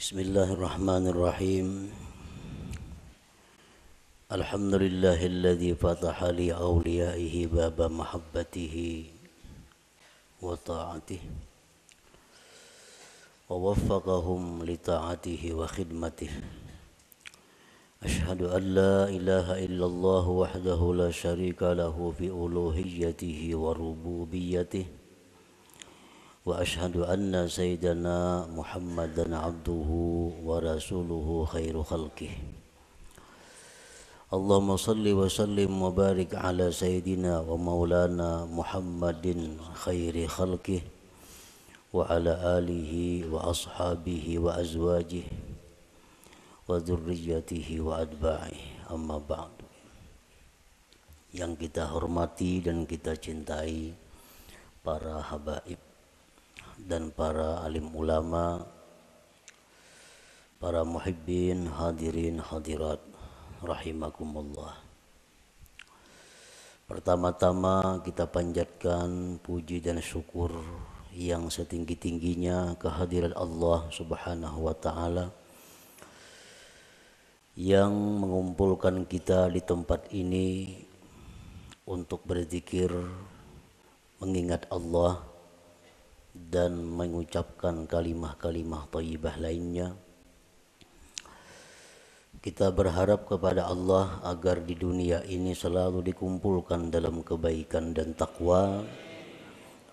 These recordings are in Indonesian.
Bismillahirrahmanirrahim. Alhamdulillahilladzi fataha li awliyaihi baba mahabbatihi wa ta'atihi wa waffaqahum li ta'atihi wa khidmatihi. Ashhadu an la ilaha illallah wahdahu la syarika lahu fi uluhiyyatihi wa rububiyyatihi. Wa ashhadu anna sayyidana Muhammadan abduhu wa rasuluhu khairu khalqih. Allahumma salli wa sallim wa barik ala sayyidina wa maulana Muhammadin khairi khalqih wa ala alihi wa ashabihi wa azwajihi wa dzurriyyatihi wa adba'ihi. Amma ba'du. Yang kita hormati dan kita cintai para habaib dan para alim ulama, para muhibbin, hadirin, hadirat, rahimakumullah. Pertama-tama kita panjatkan puji dan syukur yang setinggi-tingginya kehadirat Allah Subhanahu wa ta'ala yang mengumpulkan kita di tempat ini untuk berzikir, mengingat Allah dan mengucapkan kalimah-kalimah thayyibah lainnya. Kita berharap kepada Allah agar di dunia ini selalu dikumpulkan dalam kebaikan dan takwa,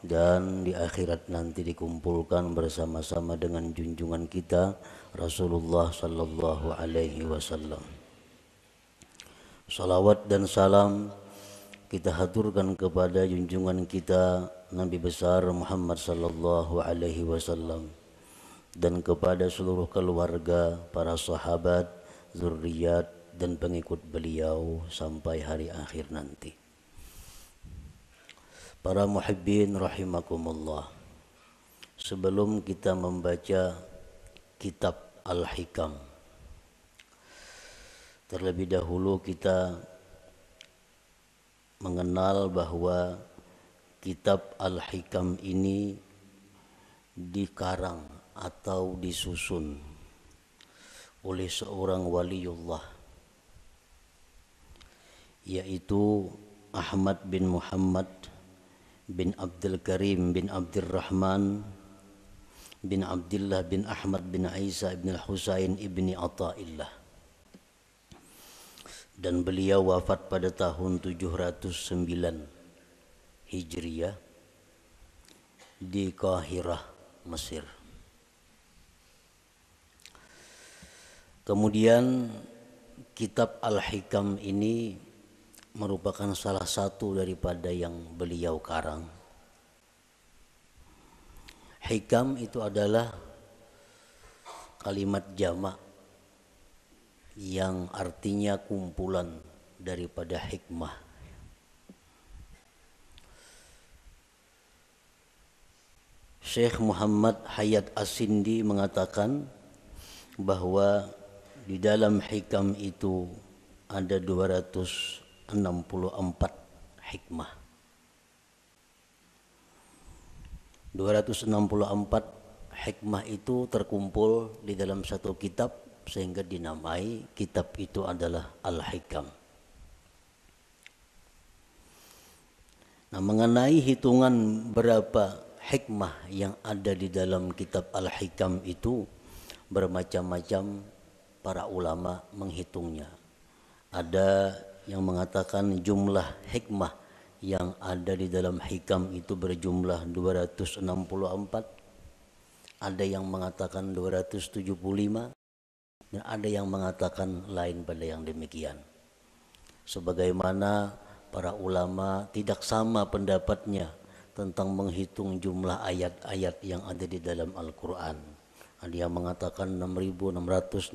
dan di akhirat nanti dikumpulkan bersama-sama dengan junjungan kita Rasulullah sallallahu alaihi wasallam. Salawat dan salam kita haturkan kepada junjungan kita Nabi besar Muhammad sallallahu alaihi wasallam dan kepada seluruh keluarga, para sahabat, zuriat dan pengikut beliau sampai hari akhir nanti. Para muhibbin rahimakumullah. Sebelum kita membaca kitab Al-Hikam, terlebih dahulu kita mengenal bahwa kitab Al-Hikam ini dikarang atau disusun oleh seorang waliullah, yaitu Ahmad bin Muhammad bin Abdul Karim bin Abdurrahman bin Abdullah bin Ahmad bin Isa bin Al-Husain ibni Athaillah, dan beliau wafat pada tahun 709 Hijriah di Qahirah, Mesir. Kemudian kitab Al-Hikam ini merupakan salah satu daripada yang beliau karang. Hikam itu adalah kalimat jamak yang artinya kumpulan daripada hikmah. Syekh Muhammad Hayat As-Sindi mengatakan bahwa di dalam hikam itu ada 264 hikmah. 264 hikmah itu terkumpul di dalam satu kitab sehingga dinamai kitab itu adalah Al-Hikam. Nah, mengenai hitungan berapa hikmah yang ada di dalam kitab Al-Hikam itu bermacam-macam para ulama menghitungnya. Ada yang mengatakan jumlah hikmah yang ada di dalam hikam itu berjumlah 264. Ada yang mengatakan 275. Dan ada yang mengatakan lain pada yang demikian. Sebagaimana para ulama tidak sama pendapatnya tentang menghitung jumlah ayat-ayat yang ada di dalam Al-Quran. Ada yang mengatakan 6.666,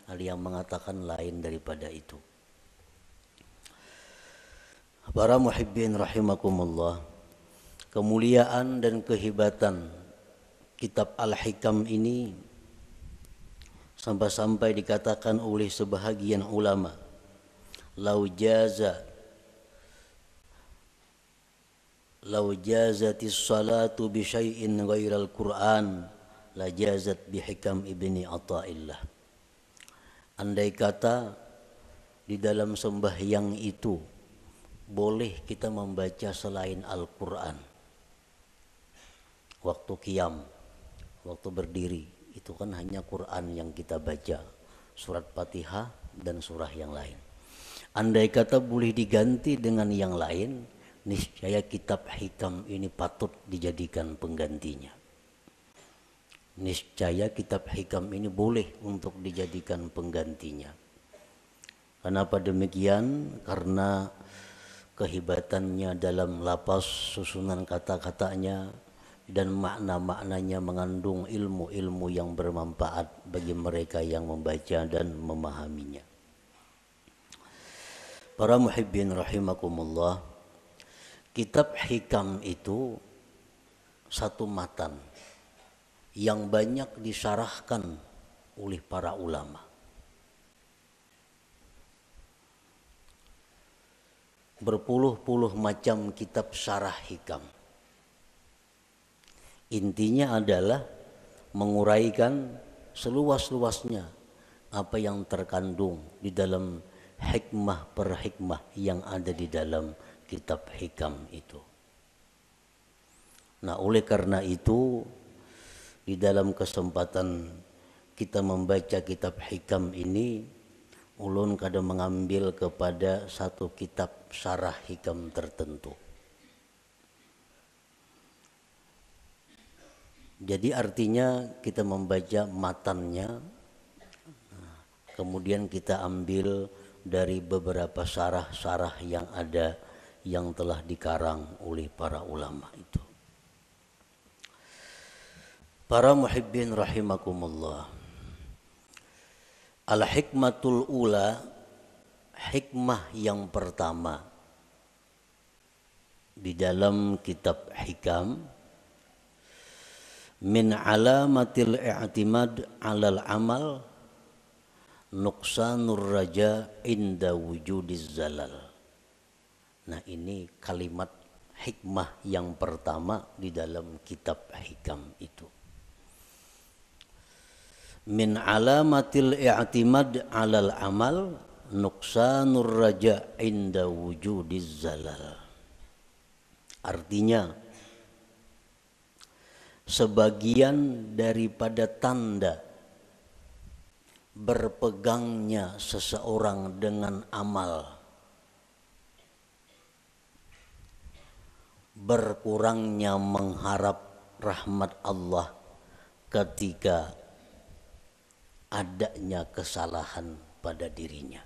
ada yang mengatakan lain daripada itu. Para muhibbin rahimakumullah, kemuliaan dan kehebatan kitab Al-Hikam ini sampai-sampai dikatakan oleh sebahagian ulama, lau jazatis salatu bi syai'in ghairal Qur'an lajazat bihikam ibni Athaillah. Andai kata di dalam sembahyang itu boleh kita membaca selain Al-Quran, waktu qiyam, waktu berdiri, itu kan hanya Quran yang kita baca, surat Fatihah dan surah yang lain. Andai kata boleh diganti dengan yang lain, niscaya kitab hikam ini patut dijadikan penggantinya. Niscaya kitab hikam ini boleh untuk dijadikan penggantinya. Kenapa demikian? Karena kehebatannya dalam lapas, susunan kata-katanya, dan makna-maknanya mengandung ilmu-ilmu yang bermanfaat bagi mereka yang membaca dan memahaminya. Para muhibbin rahimakumullah, kitab hikam itu satu matan yang banyak disyarahkan oleh para ulama. Berpuluh-puluh macam kitab syarah hikam. Intinya adalah menguraikan seluas-luasnya apa yang terkandung di dalam hikmah per hikmah yang ada di dalam kitab hikam itu. Nah, oleh karena itu, di dalam kesempatan kita membaca kitab hikam ini, ulun kadang mengambil kepada satu kitab syarah hikam tertentu. Jadi artinya kita membaca matannya, kemudian kita ambil dari beberapa syarah-syarah yang ada yang telah dikarang oleh para ulama itu. Para muhibbin rahimakumullah, al-hikmatul ula, hikmah yang pertama di dalam kitab hikam, min alamatil i'timad 'alal amal nuqsanur raja inda wujudiz zalal. Nah, ini kalimat hikmah yang pertama di dalam kitab hikam itu. Min alamatil i'timad 'alal amal nuqsanur raja inda wujudiz zalal. Artinya, sebagian daripada tanda berpegangnya seseorang dengan amal, berkurangnya mengharap rahmat Allah ketika adanya kesalahan pada dirinya.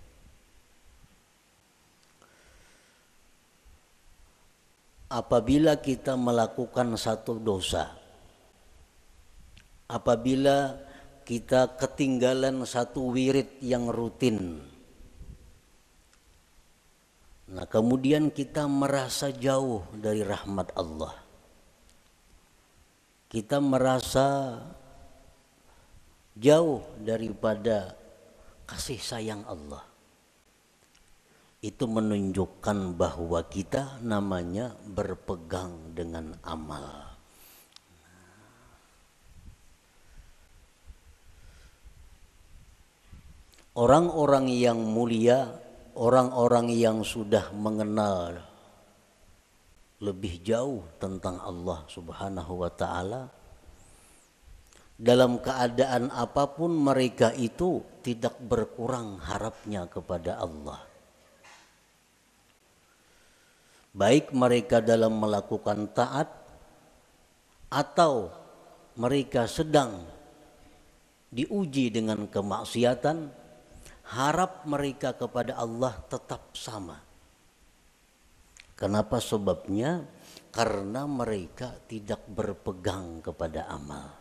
Apabila kita melakukan satu dosa, apabila kita ketinggalan satu wirid yang rutin, nah kemudian kita merasa jauh dari rahmat Allah, kita merasa jauh daripada kasih sayang Allah, itu menunjukkan bahwa kita namanya berpegang dengan amal. Orang-orang yang mulia, orang-orang yang sudah mengenal lebih jauh tentang Allah Subhanahu wa ta'ala, dalam keadaan apapun mereka itu tidak berkurang harapnya kepada Allah. Baik mereka dalam melakukan taat atau mereka sedang diuji dengan kemaksiatan, harap mereka kepada Allah tetap sama. Kenapa sebabnya? Karena mereka tidak berpegang kepada amal.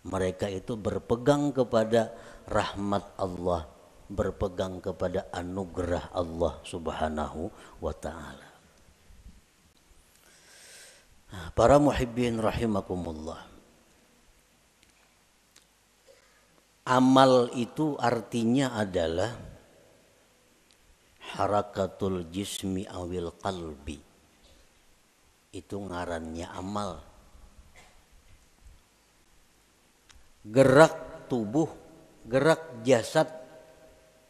Mereka itu berpegang kepada rahmat Allah, berpegang kepada anugerah Allah Subhanahu wa ta'ala. Para muhibbin rahimakumullah, amal itu artinya adalah harakatul jismi awil qalbi. Itu ngarannya amal. gerak tubuh, gerak jasad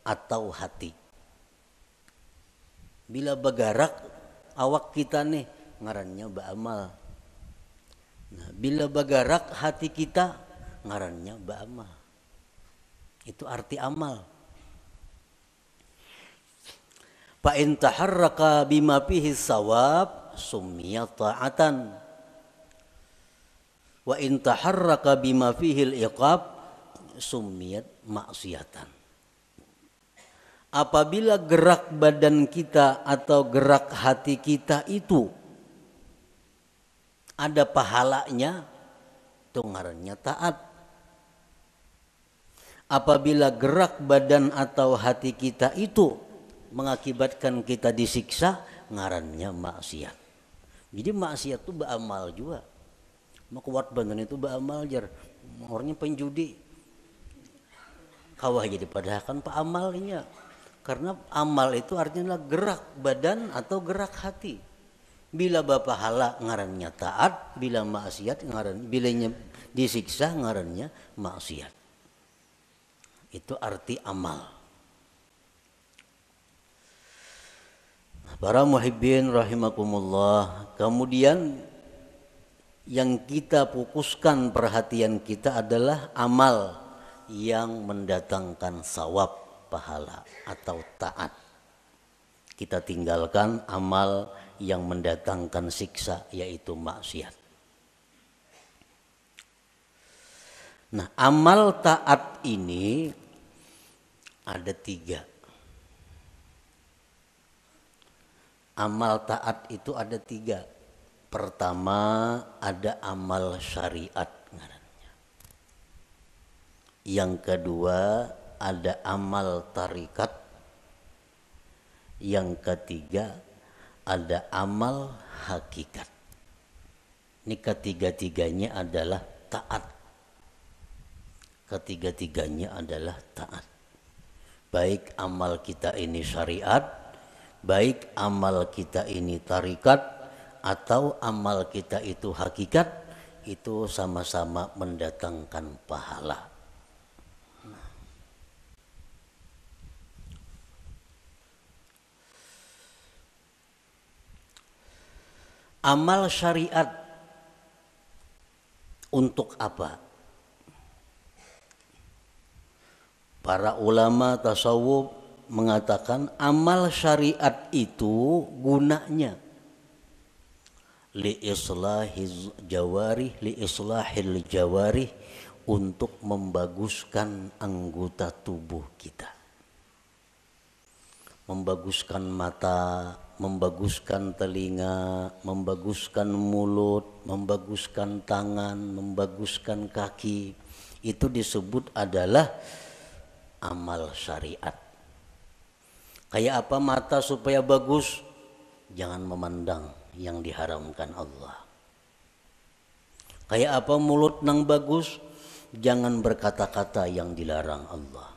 atau hati. Bila bergerak awak kita nih ngarannya beramal. Nah, bila bergerak hati kita ngarannya beramal. Itu arti amal. Fa in taharraka bima fihi sawab summiya ta'atan. Wa in taharraka bima fihi al-iqab summiyat maksiatan. Apabila gerak badan kita atau gerak hati kita itu ada pahalanya, itu ngarannya taat. Apabila gerak badan atau hati kita itu mengakibatkan kita disiksa, ngarannya maksiat. Jadi maksiat itu beramal juga. Kuat badan itu beramal jar. Orangnya penjudi. Kawah jadi padahal kan pak amalnya. Karena amal itu artinya gerak badan atau gerak hati. Bila bapahala ngarannya taat, bila maksiat ngaran, bilanya disiksa ngarannya maksiat. Itu arti amal. Para muhibbin rahimakumullah, kemudian yang kita fokuskan perhatian kita adalah amal yang mendatangkan sawab, pahala atau taat. Kita tinggalkan amal yang mendatangkan siksa, yaitu maksiat. Nah, amal taat ini ada 3. Amal taat itu ada 3. Pertama ada amal syariat ngarannya. Yang kedua ada amal tarikat. Yang ketiga ada amal hakikat. Ini ketiga-tiganya adalah taat. Ketiga-tiganya adalah taat. Baik amal kita ini syariat, baik amal kita ini tarikat, atau amal kita itu hakikat, itu sama-sama mendatangkan pahala. Amal syariat untuk apa? Para ulama tasawuf mengatakan amal syariat itu gunanya li islahil jawarih, untuk membaguskan anggota tubuh kita. Membaguskan mata, membaguskan telinga, membaguskan mulut, membaguskan tangan, membaguskan kaki. Itu disebut adalah amal syariat. Kayak apa mata supaya bagus? Jangan memandang yang diharamkan Allah. Kayak apa mulut nang bagus? Jangan berkata-kata yang dilarang Allah.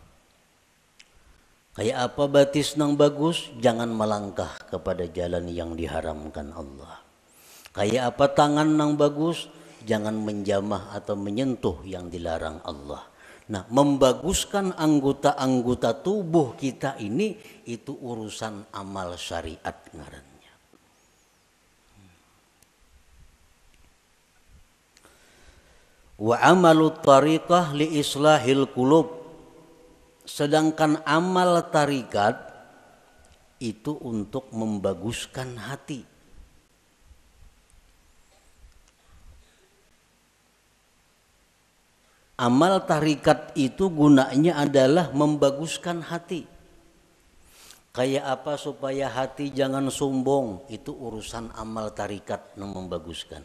Kayak apa batis nang bagus? Jangan melangkah kepada jalan yang diharamkan Allah. Kayak apa tangan nang bagus? Jangan menjamah atau menyentuh yang dilarang Allah. Nah, membaguskan anggota-anggota tubuh kita ini itu urusan amal syariat ngarannya. Wa amalut tariqah li islahil qulub. Sedangkan amal tarikat itu untuk membaguskan hati. Amal tarikat itu gunanya adalah membaguskan hati. Kayak apa supaya hati jangan sombong, itu urusan amal tarikat yang membaguskan.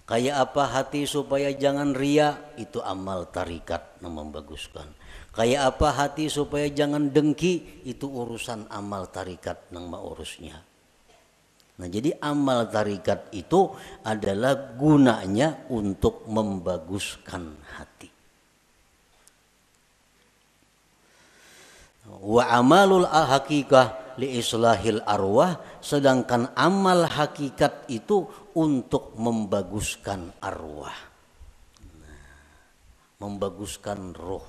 Kayak apa hati supaya jangan ria, itu amal tarikat yang membaguskan. Kayak apa hati supaya jangan dengki, itu urusan amal tarikat yang mengurusnya. Nah, jadi amal tarikat itu adalah gunanya untuk membaguskan hati. Wa amalul hakikah li islahil arwah, sedangkan amal hakikat itu untuk membaguskan arwah. membaguskan roh.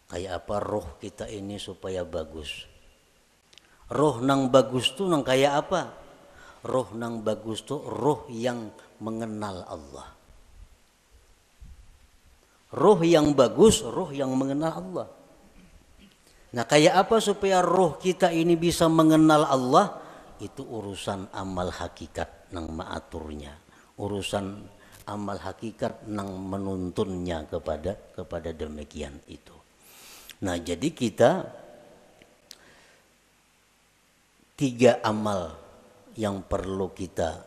Kayak apa roh kita ini supaya bagus? Roh nang bagus tuh nang kayak apa? Roh nang bagus tuh roh yang mengenal Allah. Roh yang bagus, roh yang mengenal Allah. Nah, kayak apa supaya roh kita ini bisa mengenal Allah? Itu urusan amal hakikat nang maaturnya. Urusan amal hakikat nang menuntunnya kepada demikian itu. Nah, jadi kita 3 amal yang perlu kita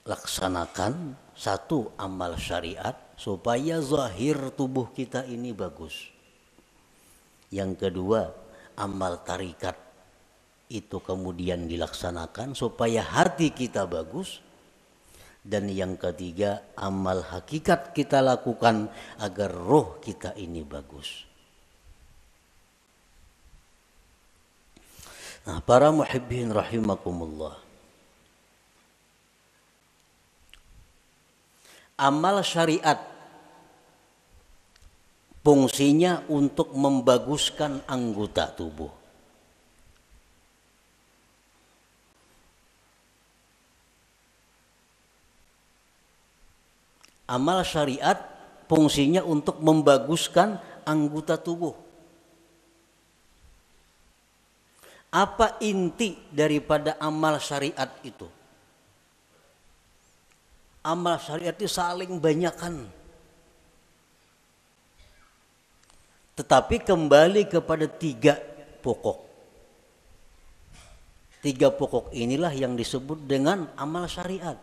laksanakan. 1, amal syariat supaya zahir tubuh kita ini bagus. Yang kedua, amal tarikat itu kemudian dilaksanakan supaya hati kita bagus. Dan yang ketiga, amal hakikat kita lakukan agar roh kita ini bagus. Nah, para muhibbin rahimakumullah. Amal syariat fungsinya untuk membaguskan anggota tubuh. Amal syariat fungsinya untuk membaguskan anggota tubuh. Apa inti daripada amal syariat itu? Amal syariat itu saling banyakan. Tetapi kembali kepada 3 pokok. 3 pokok inilah yang disebut dengan amal syariat.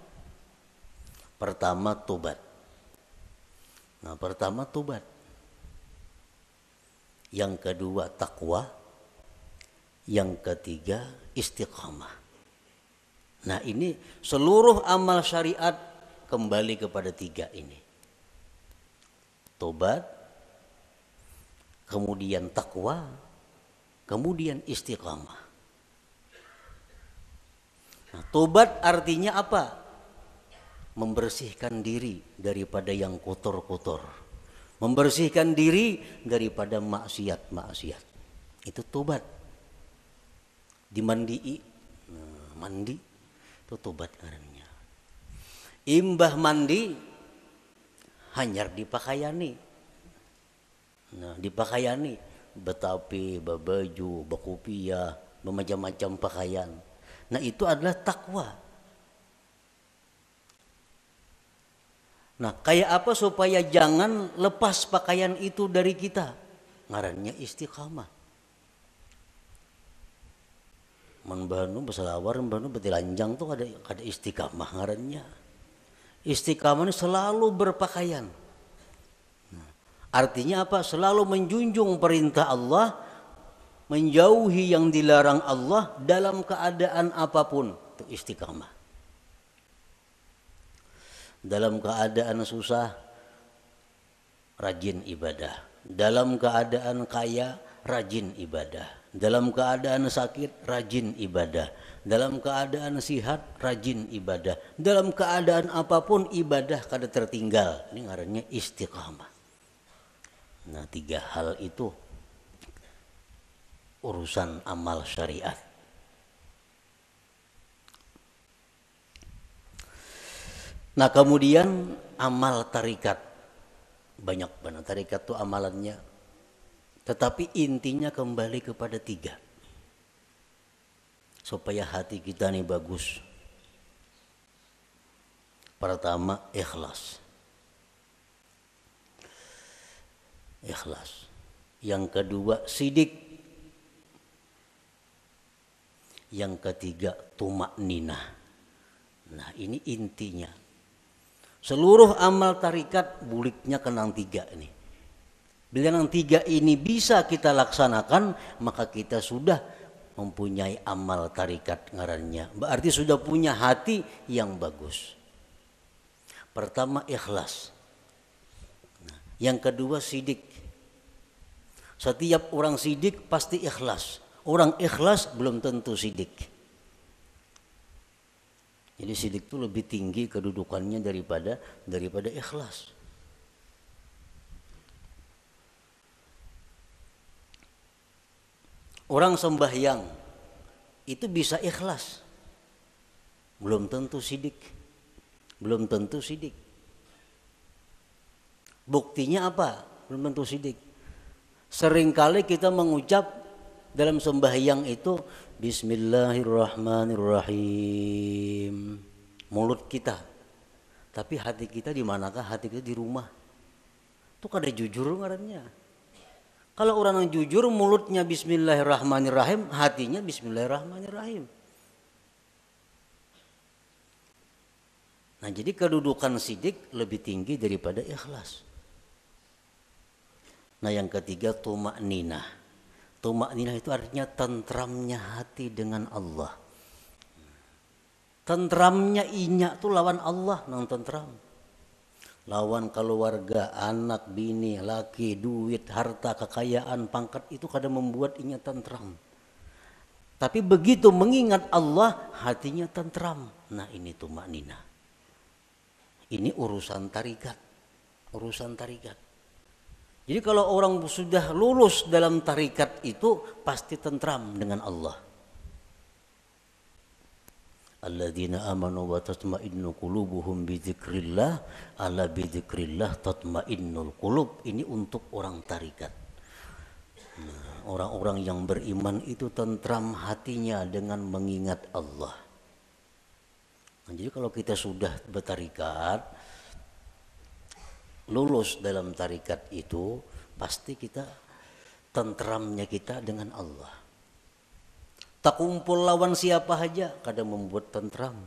Pertama, tobat. Nah, pertama tobat. Yang kedua, takwa. Yang ketiga, istiqamah. Nah, ini seluruh amal syariat kembali kepada 3 ini. Tobat, kemudian takwa, kemudian istiqamah. Nah, tobat artinya apa? Membersihkan diri daripada yang kotor-kotor. Membersihkan diri daripada maksiat-maksiat. Itu tobat. Dimandii, mandi itu tobat karena. Imbah mandi hanyar dipakaiani. Nah, dipakaiani betapi, babaju, bakupia, bermacam-macam pakaian. Nah, itu adalah takwa. Nah, kayak apa supaya jangan lepas pakaian itu dari kita? Ngarannya istiqamah. Menbanu berselawar, menbanu betilanjang tuh ada istiqamah ngarannya. Istiqamah ini selalu berpakaian. Nah, artinya apa? Selalu menjunjung perintah Allah, menjauhi yang dilarang Allah dalam keadaan apapun. Itu istiqamah. Dalam keadaan susah, rajin ibadah. Dalam keadaan kaya, rajin ibadah. Dalam keadaan sakit, rajin ibadah. Dalam keadaan sihat, rajin ibadah. Dalam keadaan apapun ibadah kada tertinggal. Ini ngarannya istiqamah. Nah, 3 hal itu urusan amal syariat. Nah, kemudian amal tarikat. Banyak banget tarikat itu amalannya. Tetapi intinya kembali kepada 3. Supaya hati kita ini bagus. Pertama, ikhlas. Ikhlas. Yang kedua, sidik. Yang ketiga, tumakninah. Nah, ini intinya. Seluruh amal tarikat buliknya kenang 3 ini. Bila yang 3 ini bisa kita laksanakan, maka kita sudah mempunyai amal tarikat ngarannya. Berarti sudah punya hati yang bagus. Pertama, ikhlas. Nah, yang kedua, sidik. Setiap orang sidik pasti ikhlas. Orang ikhlas belum tentu sidik. Jadi sidik itu lebih tinggi kedudukannya daripada ikhlas. Orang sembahyang itu bisa ikhlas, belum tentu sidik. Belum tentu sidik. Buktinya apa? Belum tentu sidik. Seringkali kita mengucap dalam sembahyang itu Bismillahirrahmanirrahim, mulut kita, tapi hati kita di manakah? Hati kita di rumah. Itu kada jujur ngarannya. Kalau orang yang jujur mulutnya Bismillahirrahmanirrahim, hatinya Bismillahirrahmanirrahim. Nah, jadi kedudukan sidik lebih tinggi daripada ikhlas. Nah, yang ketiga tumakninah. Tumakninah itu artinya tentramnya hati dengan Allah. Tentramnya inya tuh lawan Allah nang tentram. Lawan keluarga, anak, bini, laki, duit, harta, kekayaan, pangkat itu kadang membuat inya tentram. Tapi begitu mengingat Allah, hatinya tentram. Nah, ini tumakninah. Ini urusan tarikat. Urusan tarikat. Jadi kalau orang sudah lulus dalam tarikat itu pasti tentram dengan Allah. Alladzina amanu wa tatma'innu qulubuhum bidzikrillah, ala bidzikrillah tatma'innul qulub. Ini untuk orang tarikat. Nah, orang-orang yang beriman itu tentram hatinya dengan mengingat Allah. Nah, jadi kalau kita sudah bertarikat, lulus dalam tarikat itu, pasti kita tentramnya kita dengan Allah. Tak kumpul lawan siapa saja kadang membuat tentram.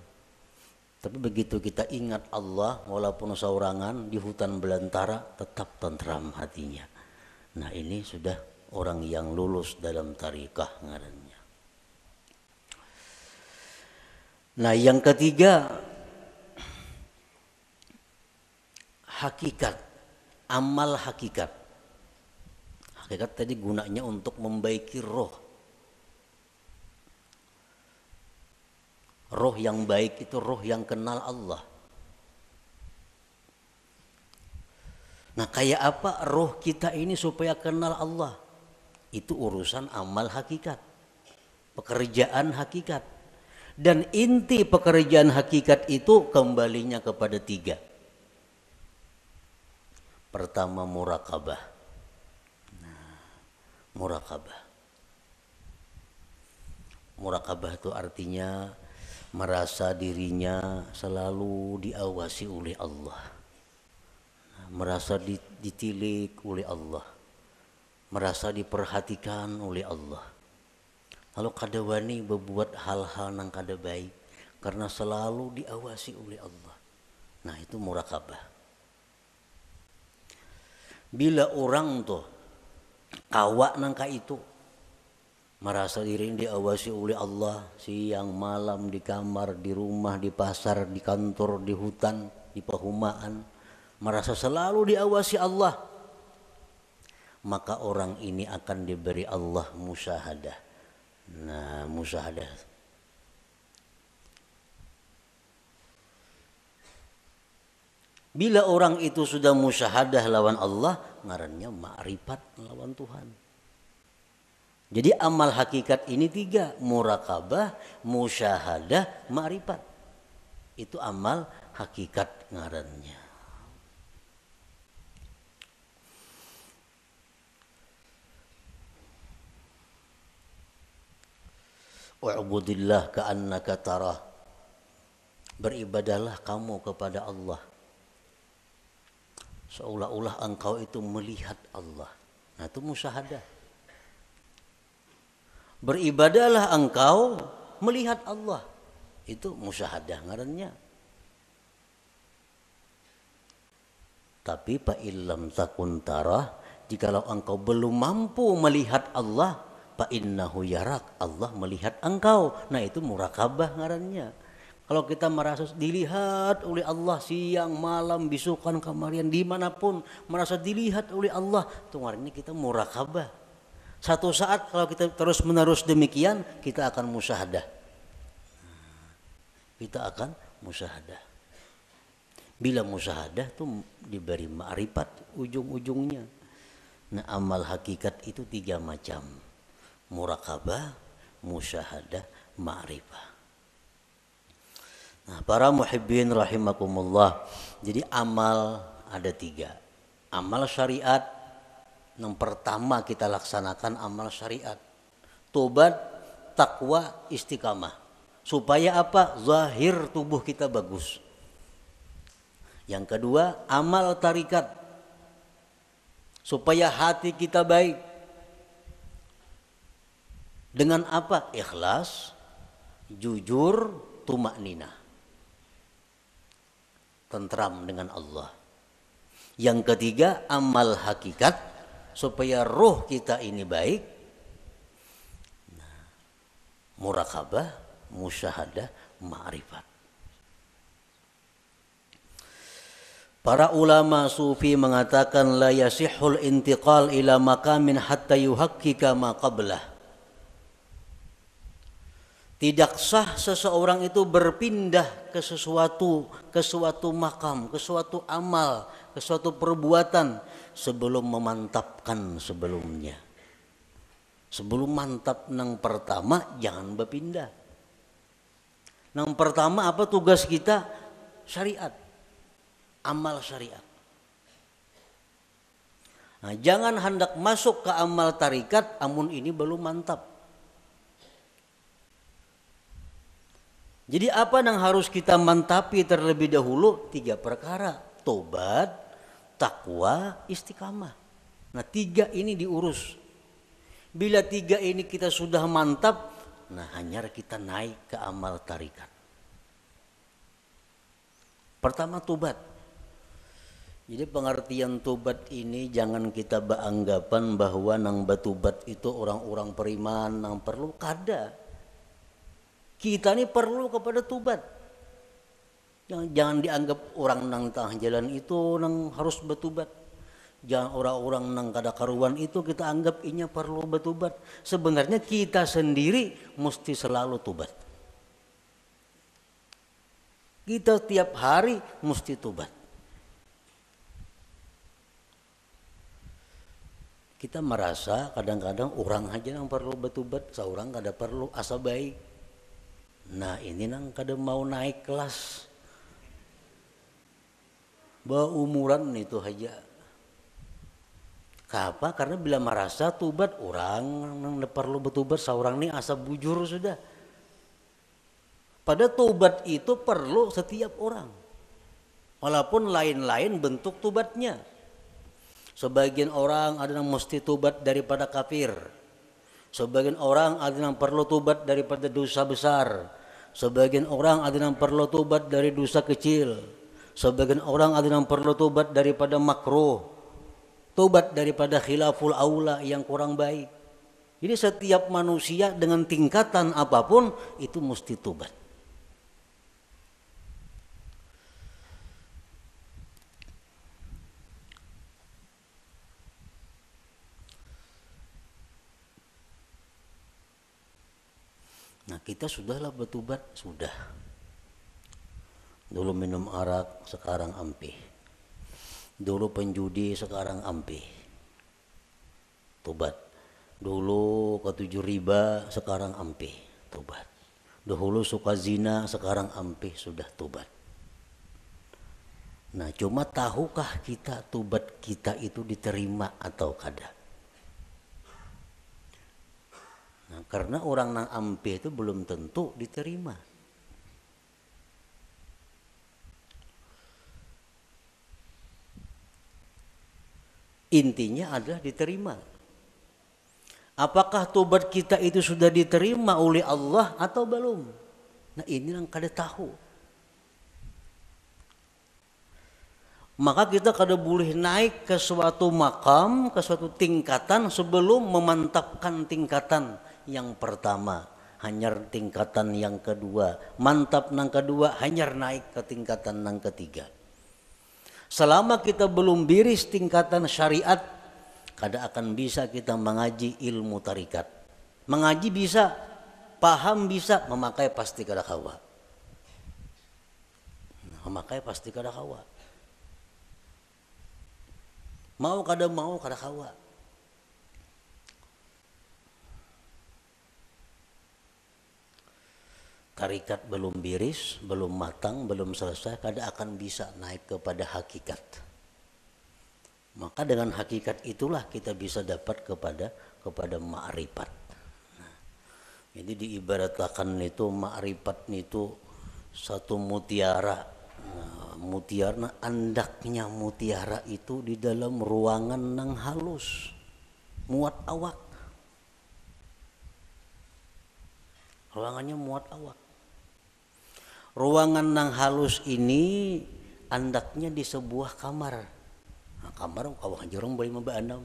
Tapi begitu kita ingat Allah, walaupun saurangan di hutan belantara, tetap tentram hatinya. Nah, ini sudah orang yang lulus dalam tarikah ngarannya. Nah, yang ketiga, hakikat, amal hakikat. Hakikat tadi gunanya untuk membaiki roh. Roh yang baik itu roh yang kenal Allah. Nah, kayak apa roh kita ini supaya kenal Allah? Itu urusan amal hakikat, pekerjaan hakikat. Dan inti pekerjaan hakikat itu kembalinya kepada tiga. Pertama, murakabah. Nah, murakabah. Murakabah itu artinya merasa dirinya selalu diawasi oleh Allah. Nah, merasa ditilik oleh Allah. Merasa diperhatikan oleh Allah. Lalu kada wani berbuat hal-hal yang kada baik karena selalu diawasi oleh Allah. Nah, itu murakabah. Bila orang tuh kawak nangka itu merasa diri diawasi oleh Allah siang malam, di kamar, di rumah, di pasar, di kantor, di hutan, di perumahan, merasa selalu diawasi Allah, maka orang ini akan diberi Allah musyahadah. Nah, musyahadah. Bila orang itu sudah musyahadah lawan Allah, ngarannya ma'rifat lawan Tuhan. Jadi amal hakikat ini tiga, murakabah, musyahadah, ma'rifat. Itu amal hakikat ngarannya. Wa'budillah ka'annaka tarah. Beribadahlah kamu kepada Allah seolah-olah engkau itu melihat Allah. Nah, itu musyahadah. Beribadahlah engkau melihat Allah. Itu musyahadah ngarannya. Tapi fa illam takun tarah, jikalau engkau belum mampu melihat Allah, fa innahu yarak, Allah melihat engkau. Nah, itu murakabah ngarannya. Kalau kita merasa dilihat oleh Allah siang, malam, bisukan, kamarian, dimanapun merasa dilihat oleh Allah, itu ngarannya kita murakabah. Satu saat kalau kita terus menerus demikian, kita akan musyahadah. Kita akan musyahadah. Bila musyahadah itu diberi ma'rifat ujung-ujungnya. Nah, amal hakikat itu tiga macam. Murakabah, musyahadah, ma'rifah. Nah, para muhibbin rahimakumullah. Jadi amal ada 3. Amal syariat, yang pertama kita laksanakan amal syariat. Tobat, takwa, istiqamah. Supaya apa? Zahir tubuh kita bagus. Yang kedua, amal tarikat. Supaya hati kita baik. Dengan apa? Ikhlas, jujur, tumakninah. Tentram dengan Allah. Yang ketiga, amal hakikat. Supaya ruh kita ini baik. Murakabah, musyahadah, ma'rifat. Para ulama sufi mengatakan la yasihul intiqal ila maqamin hatta yuhaqqika ma qablah. Tidak sah seseorang itu berpindah ke suatu makam, ke suatu amal, ke suatu perbuatan sebelum memantapkan sebelumnya. Sebelum mantap nang pertama jangan berpindah. Nang pertama apa tugas kita? Syariat. Amal syariat. Nah, jangan hendak masuk ke amal tarikat amun ini belum mantap. Jadi apa yang harus kita mantapi terlebih dahulu? 3 perkara. Tobat, takwa, istiqamah. Nah 3 ini diurus. Bila 3 ini kita sudah mantap, nah hanya kita naik ke amal tarikat. Pertama tobat. Jadi pengertian tobat ini jangan kita beranggapan bahwa nang batubat itu orang-orang periman nang perlu kada. Kita ini perlu kepada tobat. Jangan dianggap orang nang tengah jalan itu nang harus batubat. Jangan orang-orang nang kada karuan itu kita anggap inya perlu batubat. Sebenarnya kita sendiri mesti selalu tobat. Kita tiap hari mesti tobat. Kita merasa kadang-kadang orang aja yang perlu batubat, seorang kada perlu asa baik. Nah ini nang kada mau naik kelas. Umuran itu aja. Kenapa? Karena bila merasa tubat orang nang perlu betubat, seorang ini asa bujur sudah. Pada tubat itu perlu setiap orang. Walaupun lain-lain bentuk tubatnya. Sebagian orang ada yang mesti tobat daripada kafir. Sebagian orang ada yang perlu tobat daripada dosa besar. Sebagian orang ada yang perlu tobat dari dosa kecil. Sebagian orang ada yang perlu tobat daripada makruh. Tobat daripada khilaful aula yang kurang baik. Jadi setiap manusia dengan tingkatan apapun itu mesti tobat. Nah kita sudahlah bertobat, sudah. Dulu minum arak, sekarang ampih. Dulu penjudi, sekarang ampih. Tobat. Dulu ketujuh riba, sekarang ampih. Tobat. Dahulu suka zina, sekarang ampih, sudah tobat. Nah cuma tahukah kita tobat kita itu diterima atau kada? Nah, karena orang nang ampih itu belum tentu diterima. Intinya adalah diterima. Apakah tobat kita itu sudah diterima oleh Allah atau belum? Nah ini yang kada tahu. Maka kita kada boleh naik ke suatu makam, ke suatu tingkatan sebelum memantapkan tingkatan yang pertama. Hanyar tingkatan yang kedua. Mantap nang kedua, hanyar naik ke tingkatan nang ketiga. Selama kita belum biris tingkatan syariat, kada akan bisa kita mengaji ilmu tarikat. Mengaji bisa, paham bisa, memakai pasti kada kawa. Memakai pasti kada kawa. Mau kada kawa. tarikat belum biris, belum matang, belum selesai, kada akan bisa naik kepada hakikat. Maka dengan hakikat itulah kita bisa dapat kepada ma'rifat. Nah, jadi diibaratkan itu ma'rifat itu satu mutiara. Nah, mutiara, andaknya mutiara itu di dalam ruangan nang halus, muat awak. Ruangannya muat awak. Ruangan nang halus ini andaknya di sebuah kamar. Nah, kamar kawah jorong boleh membaandam.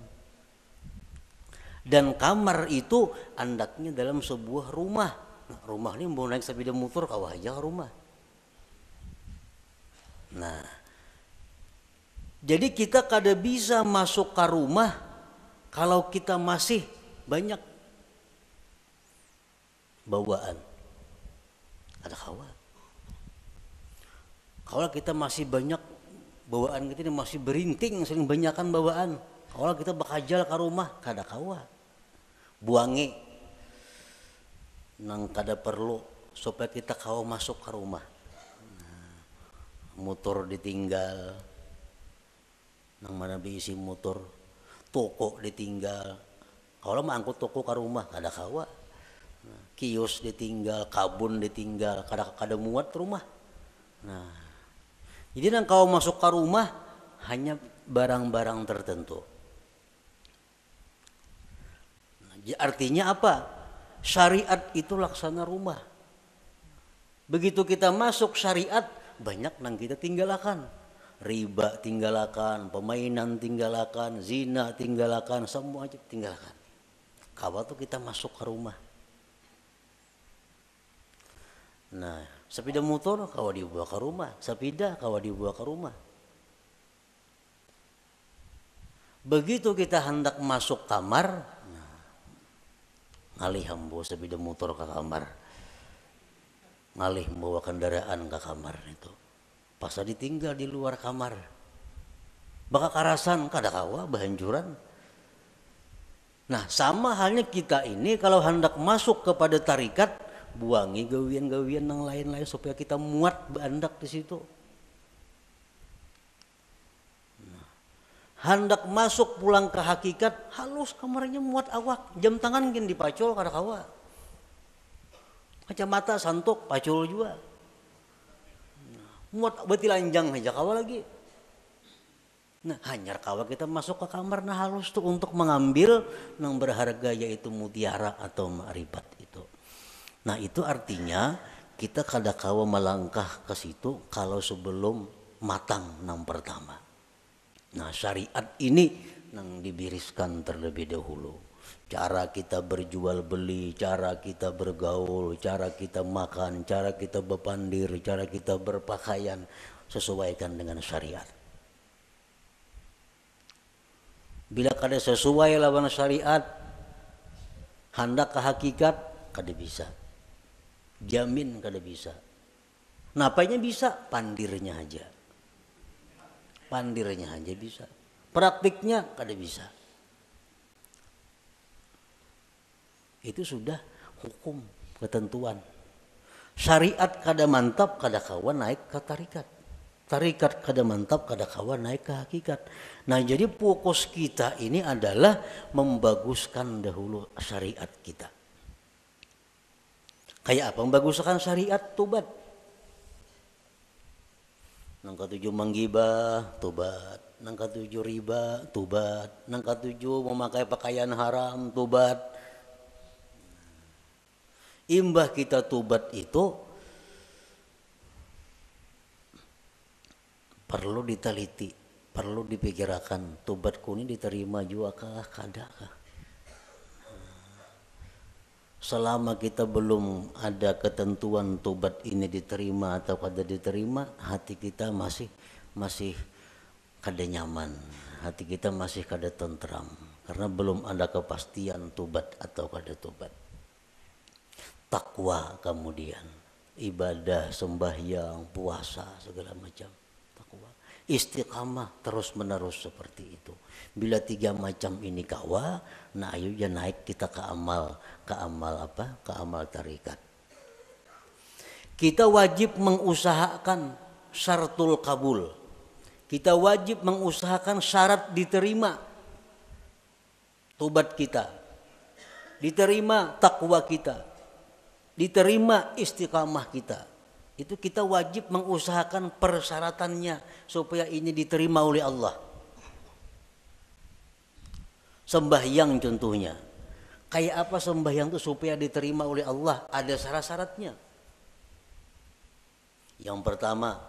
Dan kamar itu andaknya dalam sebuah rumah. Nah, rumah ini mau naik sepeda motor kawah aja ke rumah. Nah, jadi kita kada bisa masuk ke rumah kalau kita masih banyak bawaan. Ada kawan. Kalau kita masih banyak bawaan kita ini masih berinting, sering banyakan bawaan. Kalau kita bakajal ke rumah, kada kawa. Buangi nang kada perlu supaya kita kawa masuk ke rumah. Nah, motor ditinggal, nang mana diisi motor, toko ditinggal. Kalau mau angkut toko ke rumah, kada kawa. Nah, kios ditinggal, kabun ditinggal, kada muat rumah. Nah, jadi nang kau masuk ke rumah hanya barang-barang tertentu. Nah, artinya apa? Syariat itu laksana rumah. Begitu kita masuk syariat, banyak nang kita tinggalkan. Riba tinggalkan, permainan tinggalkan, zina tinggalkan, semua aja tinggalkan. Kawa tuh kita masuk ke rumah. Nah, sepeda motor kawa dibawa ke rumah, sepeda kawa dibawa ke rumah. Begitu kita hendak masuk kamar, nah, ngalih hambo sepeda motor ke kamar, ngalih bawa kendaraan ke kamar itu, pas ditinggal di luar kamar, baka karasan kada kawa bahanjuran. Nah, sama halnya kita ini kalau hendak masuk kepada tarikat, buangi gawian-gawian yang lain-lain supaya kita muat bandak di situ. Nah, hendak masuk pulang ke hakikat, halus kamarnya muat awak, jam tangan gini dipacul kada kawa. Kacamata santuk pacul juga. Nah, muat beti lanjang aja kawa lagi. Nah, hanyar kawa kita masuk ke kamar nah halus tuh untuk mengambil yang berharga yaitu mutiara atau ma'rifat itu. Nah, itu artinya kita kada kawa melangkah ke situ kalau sebelum matang nang pertama. Nah, syariat ini nang dibiriskan terlebih dahulu. Cara kita berjual beli, cara kita bergaul, cara kita makan, cara kita berpandir, cara kita berpakaian sesuaikan dengan syariat. Bila kada sesuai lawan syariat, hendak ke hakikat kada bisa. Jamin kada bisa. Napanya bisa? Pandirnya aja. Pandirnya aja bisa. Praktiknya kada bisa. Itu sudah hukum, ketentuan. Syariat kada mantap kada kawan naik ke tarikat. Tarikat kada mantap kada kawan naik ke hakikat. Nah, jadi fokus kita ini adalah membaguskan dahulu syariat kita. Kayak apa membaguskan syariat? Tobat. Nang ketujuh menggibah, tobat. Nang ketujuh riba, tobat. Nang ketujuh memakai pakaian haram, tobat. Imbah kita tobat itu perlu diteliti, perlu dipikirkan, tobatku ini diterima juga kah, kada kah? Selama kita belum ada ketentuan tobat ini diterima atau kada diterima, hati kita masih kada nyaman, hati kita masih kada tentram karena belum ada kepastian tobat atau kada tobat. Takwa kemudian ibadah, sembahyang, puasa segala macam. Istiqamah terus menerus seperti itu. Bila tiga macam ini kawa, nah ayo ya naik kita ke amal apa? Ke amal tarikat. Kita wajib mengusahakan syaratul kabul. Kita wajib mengusahakan syarat diterima tobat kita, diterima takwa kita, diterima istiqamah kita. Itu kita wajib mengusahakan persyaratannya supaya ini diterima oleh Allah. Sembahyang contohnya. Kayak apa sembahyang itu supaya diterima oleh Allah? Ada syarat-syaratnya. Yang pertama,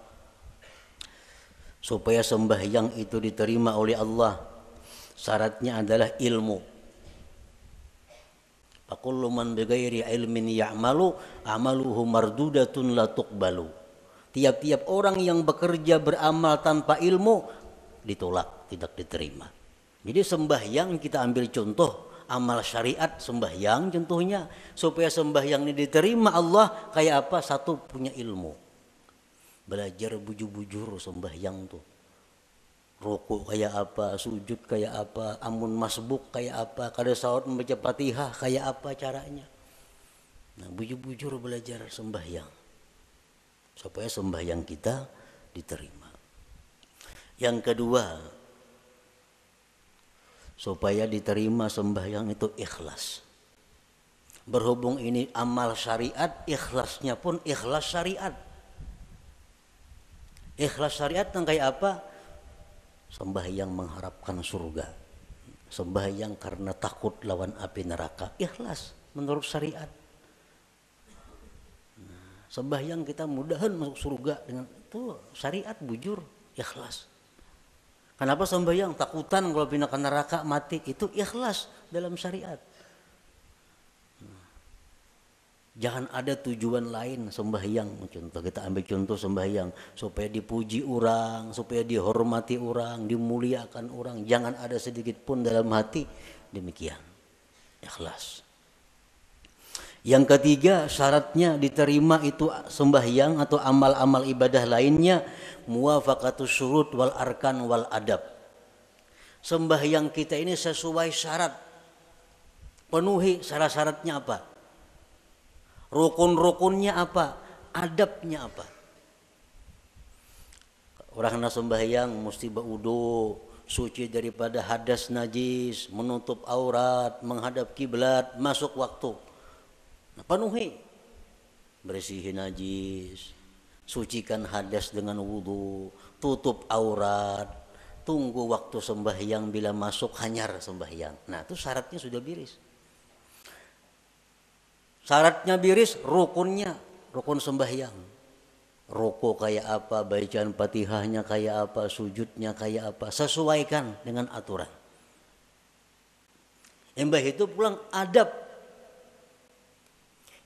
supaya sembahyang itu diterima oleh Allah, syaratnya adalah ilmu. Fakullu man bighairi ilmin ya'malu amaluhu mardudatun la tuqbalu. Tiap-tiap orang yang bekerja beramal tanpa ilmu ditolak, tidak diterima. Jadi sembahyang kita ambil contoh amal syariat, sembahyang contohnya. Supaya sembahyang ini diterima Allah, kayak apa? Satu, punya ilmu. Belajar bujur-bujur sembahyang tuh. Rukuk kayak apa, sujud kayak apa, amun masbuk kayak apa, kada salat membaca Fatihah kayak apa caranya. Nah, bujur-bujur belajar sembahyang. Supaya sembahyang kita diterima. Yang kedua, supaya diterima sembahyang itu ikhlas. Berhubung ini amal syariat, ikhlasnya pun ikhlas syariat. Ikhlas syariat yang kayak apa? Sembahyang mengharapkan surga. Sembahyang karena takut lawan api neraka. Ikhlas menurut syariat. Nah, sembahyang kita mudahan masuk surga dengan itu syariat bujur, ikhlas. Kenapa sembahyang? Takutan kalau pindah ke neraka mati. Itu ikhlas dalam syariat. Jangan ada tujuan lain sembahyang. Contoh, kita ambil contoh sembahyang supaya dipuji orang, supaya dihormati orang, dimuliakan orang. Jangan ada sedikit pun dalam hati demikian. Ikhlas. Yang ketiga, syaratnya diterima itu sembahyang atau amal-amal ibadah lainnya, muwafaqatus syurut wal arkan wal adab. Sembahyang kita ini sesuai syarat. Penuhi syarat-syaratnya apa? Rukun-rukunnya apa? Adabnya apa? Orang nak sembahyang mesti berwudu, suci daripada hadas najis, menutup aurat, menghadap kiblat, masuk waktu. Nah, penuhi. Bersihin najis, sucikan hadas dengan wudu, tutup aurat, tunggu waktu sembahyang, bila masuk hanyar sembahyang. Nah, itu syaratnya sudah biris. Syaratnya biris, rukunnya, rukun sembahyang. Ruku kayak apa, bacaan Fatihahnya kayak apa, sujudnya kayak apa, sesuaikan dengan aturan. Embah itu pulang adab.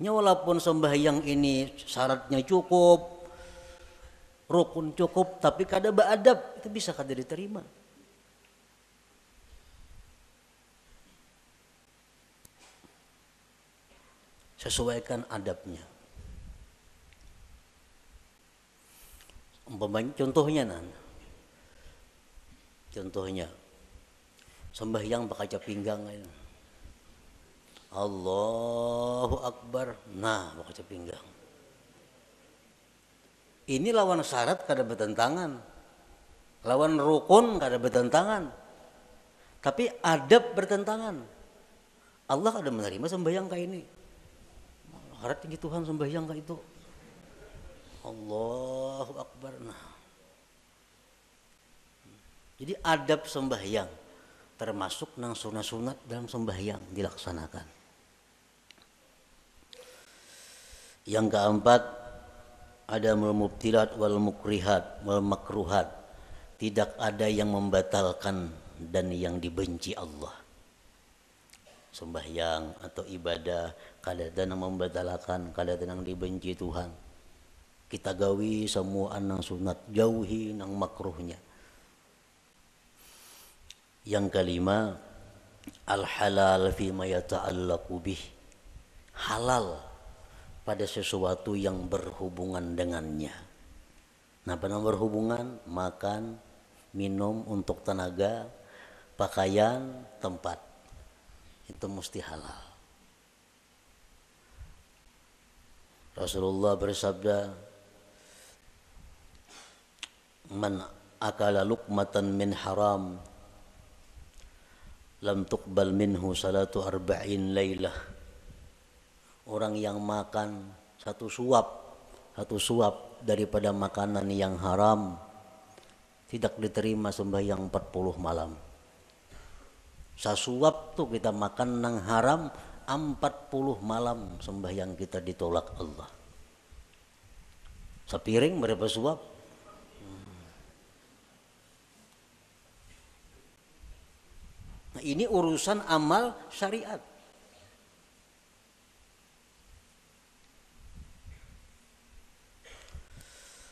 Walaupun sembahyang ini syaratnya cukup, rukun cukup, tapi kada beadab, itu bisa kada diterima. Sesuaikan adabnya. Contohnya contohnya sembahyang pakai pinggang. Allahu Akbar. Nah, pakai pinggang. Ini lawan syarat kada bertentangan. Lawan rukun kada bertentangan. Tapi adab bertentangan. Allah kada menerima sembahyang kayak ini. Harap tinggi Tuhan sembahyang kayak itu. Allahu Akbar. Nah. Jadi adab sembahyang termasuk nang sunat-sunat dalam sembahyang dilaksanakan. Yang keempat, ada mubtilat wal mukrihat wal makruhat. Tidak ada yang membatalkan dan yang dibenci Allah. Sembahyang atau ibadah kada yang membatalkan, kada yang dibenci Tuhan. Kita gawi semua nang sunat, jauhi nang makruhnya. Yang kelima, al halal fi ma yata'allaqu bih. Halal pada sesuatu yang berhubungan dengannya. Nah, pada berhubungan, makan, minum untuk tenaga, pakaian, tempat. Itu mesti halal. Rasulullah bersabda, man akala luqmatan min haram lam tuqbal minhu salatu arba'in lailah. Orang yang makan satu suap daripada makanan yang haram tidak diterima sembahyang 40 malam. Sasuap tuh kita makan nang haram 40 malam sembahyang kita ditolak Allah. Sepiring berapa suap? Nah, ini urusan amal syariat.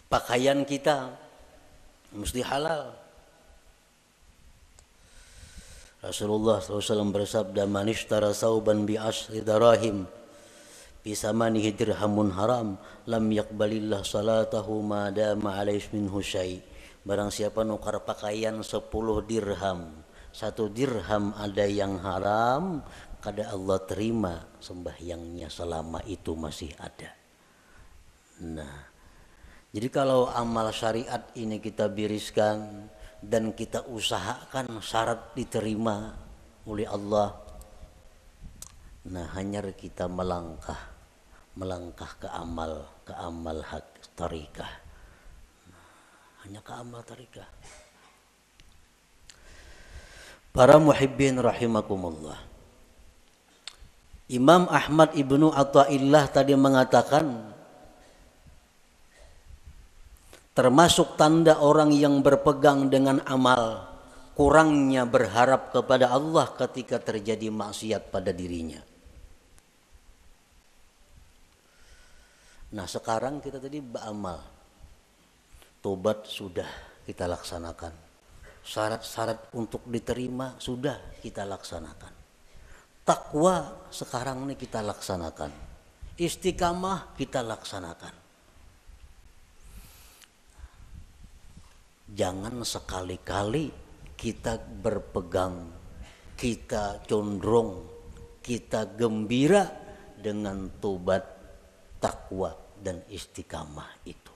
Pakaian kita mesti halal. Rasulullah SAW bersabda, man ishtara sauban bi ashri darahim bisamanihi dirhamun haram lam yaqbalillah salatahu ma dama alaihi minhu syai. Barang siapa nukar pakaian 10 dirham, 1 dirham ada yang haram, kada Allah terima sembahyangnya selama itu masih ada. Nah, jadi kalau amal syariat ini kita biriskan dan kita usahakan syarat diterima oleh Allah, nah hanya kita melangkah ke amal hak tarikah, hanya ke amal tarikah. Para muhibbin rahimakumullah, Imam Ahmad ibnu Athaillah tadi mengatakan, termasuk tanda orang yang berpegang dengan amal, kurangnya berharap kepada Allah ketika terjadi maksiat pada dirinya. Nah, sekarang kita tadi beramal, tobat sudah kita laksanakan, syarat-syarat untuk diterima sudah kita laksanakan, takwa sekarang ini kita laksanakan, istiqamah kita laksanakan. Jangan sekali-kali kita berpegang, kita condong, kita gembira dengan tobat, takwa, dan istiqamah itu.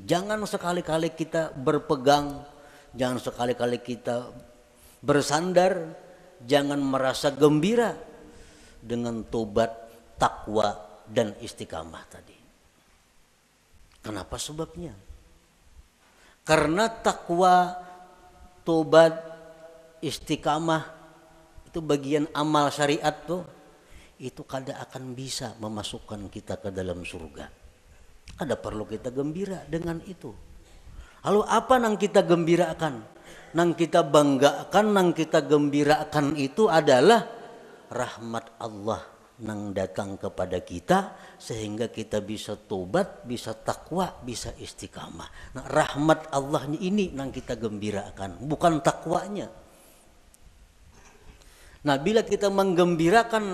Jangan sekali-kali kita berpegang, jangan sekali-kali kita bersandar, jangan merasa gembira dengan tobat, takwa, dan istiqamah tadi. Kenapa sebabnya? Karena takwa, tobat, istiqamah itu bagian amal syariat tuh, itu kada akan bisa memasukkan kita ke dalam surga. Kada perlu kita gembira dengan itu. Lalu apa nang kita gembirakan? Nang kita banggakan, nang kita gembirakan itu adalah rahmat Allah nang datang kepada kita sehingga kita bisa tobat, bisa takwa, bisa istiqamah. Nah, rahmat Allah ini nang kita gembirakan, bukan takwanya. Nah, bila kita menggembirakan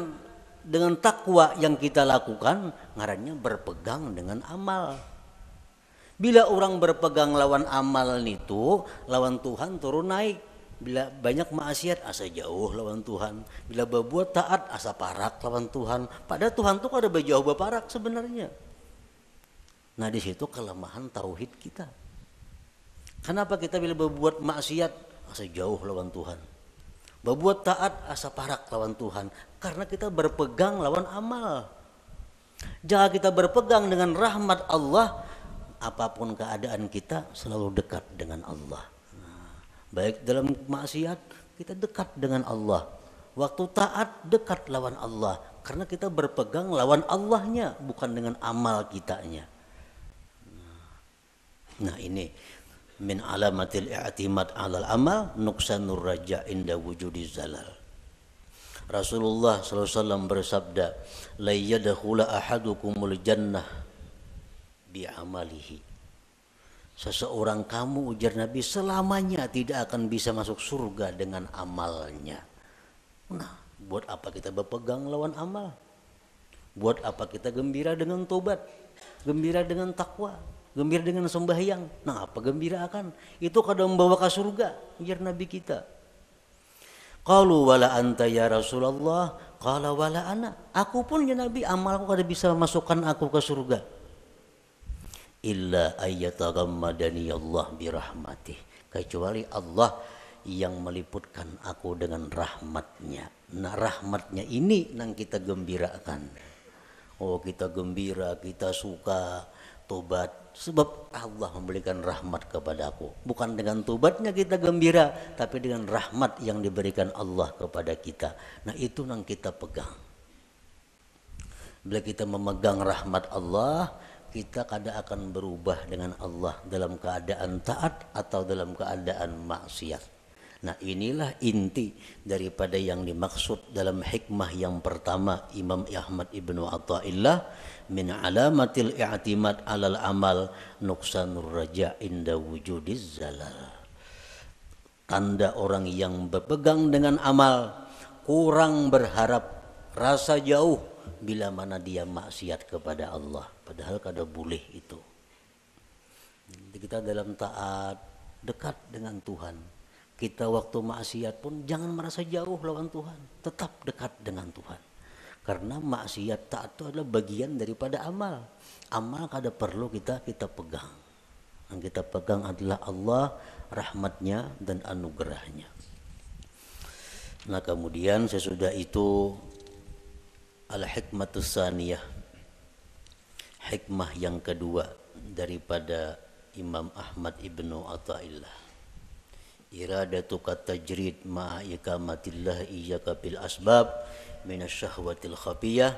dengan takwa yang kita lakukan, ngarannya berpegang dengan amal. Bila orang berpegang lawan amal itu, lawan Tuhan turun naik. Bila banyak maksiat asa jauh lawan Tuhan. Bila berbuat taat asa parak lawan Tuhan. Padahal Tuhan tuh ada berjauh berparak sebenarnya. Nah, di situ kelemahan tauhid kita. Kenapa kita bila berbuat maksiat asa jauh lawan Tuhan? Berbuat taat asa parak lawan Tuhan. Karena kita berpegang lawan amal. Jika kita berpegang dengan rahmat Allah, apapun keadaan kita selalu dekat dengan Allah. Baik dalam maksiat kita dekat dengan Allah, waktu taat dekat lawan Allah, karena kita berpegang lawan Allahnya, bukan dengan amal kitanya. Nah, ini min alamatil i'timad 'alal amal nuqsanur raja inda wujudiz zalal. Rasulullah SAW bersabda, la yadkhula ahadukumul jannah bi amalihi. Seseorang kamu, ujar Nabi, selamanya tidak akan bisa masuk surga dengan amalnya. Nah, buat apa kita berpegang lawan amal? Buat apa kita gembira dengan tobat, gembira dengan takwa, gembira dengan sembahyang? Nah, apa gembira akan? Itu kadang membawa ke surga, ujar Nabi kita. Qalu wala anta ya Rasulullah, Qala wala ana, aku pun ya Nabi, amalku kada bisa masukkan aku ke surga. Illa ayyatagammadani Allah birahmatih, kecuali Allah yang meliputkan aku dengan rahmatnya. Nah rahmatnya ini yang kita gembirakan. Oh kita gembira, kita suka tobat, sebab Allah memberikan rahmat kepada aku. Bukan dengan tobatnya kita gembira, tapi dengan rahmat yang diberikan Allah kepada kita. Nah itu yang kita pegang. Bila kita memegang rahmat Allah, kita kada akan berubah dengan Allah dalam keadaan taat atau dalam keadaan maksiat. Nah inilah inti daripada yang dimaksud dalam hikmah yang pertama Imam Ahmad Ibnu Athaillah, min alamatil i'timad alal amal nuqsanur raja inda wujudiz zalal. Tanda orang yang berpegang dengan amal, kurang berharap, rasa jauh bila mana dia maksiat kepada Allah, padahal kada boleh itu. Jadi kita dalam taat dekat dengan Tuhan. Kita waktu maksiat pun jangan merasa jauh lawan Tuhan, tetap dekat dengan Tuhan. Karena maksiat taat itu adalah bagian daripada amal. Amal kada perlu kita pegang. Yang kita pegang adalah Allah, rahmatnya dan anugerahnya. Nah kemudian sesudah itu al-hikmatus saniyah, hikmah yang kedua daripada Imam Ahmad Ibnu Athaillah, iradatuka tajrid ma'a ikamatillah iyyaka bil asbab minasyahwatil khafiyah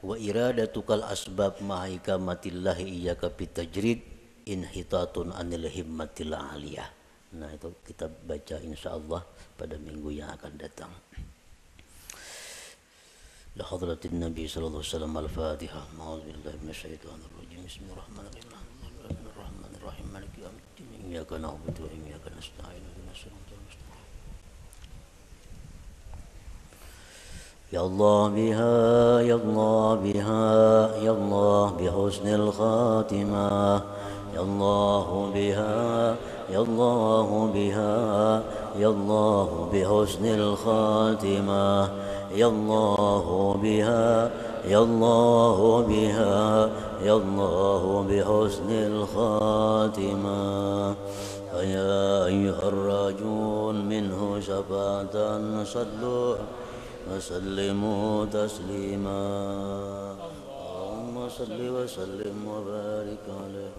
wa iradatukal asbab ma'a ikamatillah iyyaka bit tajrid inhitatun anil himmatil aliyah. Nah itu kita baca insyaallah pada minggu yang akan datang. La hadratin Nabi sallallahu alaihi wasallam al-Fatihah. A'udzu billahi minasyaitonir rajim. Bismillahirrahmanirrahim. Bismillahirrahmanirrahim. Maliki yaumiddin. Iyyaka na'budu wa iyyaka nasta'in. Ya Allah biha, ya Allah biha, ya Allah bihusnil khatimah. Ya Allah biha, ya Allah biha, ya Allah bihusnil khatimah. Ya Allah biha, ya Allah biha, ya Allah bihusnil khatimah. Ya ayyuhar rajun minhu syafatan sallu وسلموا تسليما اللهم صل وسلم وبارك عليه